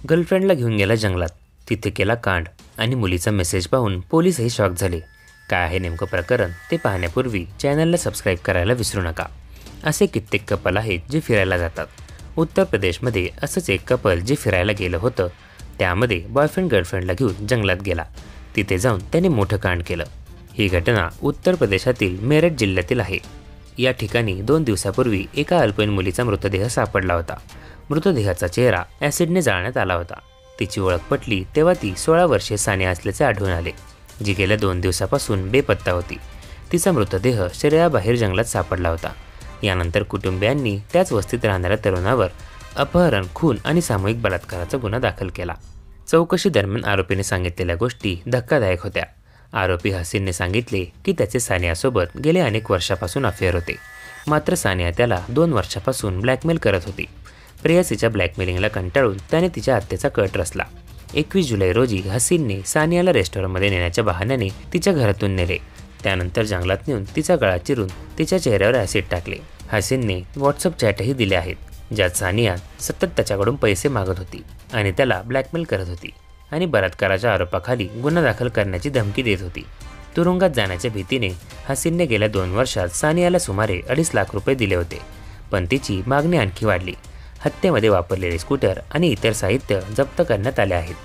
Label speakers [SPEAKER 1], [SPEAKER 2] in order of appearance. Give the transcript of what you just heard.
[SPEAKER 1] गर्लफ्रेंडला घेऊन गेला जंगलात, तिथे केला कांड आणि मुलीचा मेसेज पाहून पोलीसही शॉक झाले. काय आहे नेमकं प्रकरण ते पाहण्यापूर्वी चॅनलला सबस्क्राईब करायला विसरू नका. असे कित्येक कपल आहेत जे फिरायला जातात. उत्तर प्रदेशमध्ये असंच एक कपल जे फिरायला गेलं होतं, त्यामध्ये बॉयफ्रेंड गर्लफ्रेंडला घेऊन जंगलात गेला. तिथे जाऊन त्याने मोठं कांड केलं. ही घटना उत्तर प्रदेशातील मेरठ जिल्ह्यातील आहे. या ठिकाणी 2 दिवसापूर्वी एका अल्पवयीन मुलीचा मृतदेह सापडला होता. मृतदेहाचा चेहरा ॲसिडने जाळण्यात आला होता. तिची ओळख पटली तेव्हा ती 16 वर्षे सानिया असल्याचे आढळून आले, जी गेल्या 2 दिवसापासून बेपत्ता होती. तिचा मृतदेह शरीराबाहेर जंगलात सापडला होता. यानंतर कुटुंबियांनी त्याच वस्तीत राहणाऱ्या तरुणावर अपहरण, खून आणि सामूहिक बलात्काराचा गुन्हा दाखल केला. चौकशी दरम्यान आरोपीने सांगितलेल्या गोष्टी धक्कादायक होत्या. आरोपी हसीनने सांगितले की त्याचे सानियासोबत गेले अनेक वर्षापासून अफेअर होते. मात्र सानिया त्याला 2 वर्षापासून ब्लॅकमेल करत होती. प्रेयसीच्या ब्लॅकमेलिंगला कंटाळून त्याने तिच्या हत्येचा कट रचला. 21 जुलै रोजी हसीनने सानियाला रेस्टॉरंटमध्ये नेण्याच्या बहाण्याने तिच्या घरातून नेले. त्यानंतर जंगलात नेऊन तिचा गळा चिरून तिच्या चेहऱ्यावर ॲसिड टाकले. हसीनने व्हॉट्सअप चॅटही दिले आहेत, ज्यात सानिया सतत त्याच्याकडून पैसे मागत होती आणि त्याला ब्लॅकमेल करत होती आणि बलात्काराच्या आरोपाखाली गुन्हा दाखल करण्याची धमकी देत होती. तुरुंगात जाण्याच्या भीतीने हसीनने गेल्या 2 वर्षात सानियाला सुमारे 2.5 लाख रुपये दिले होते, पण तिची मागणी आणखी वाढली. हत्येमध्ये वापरलेले स्कूटर आणि इतर साहित्य जप्त करण्यात आले आहेत.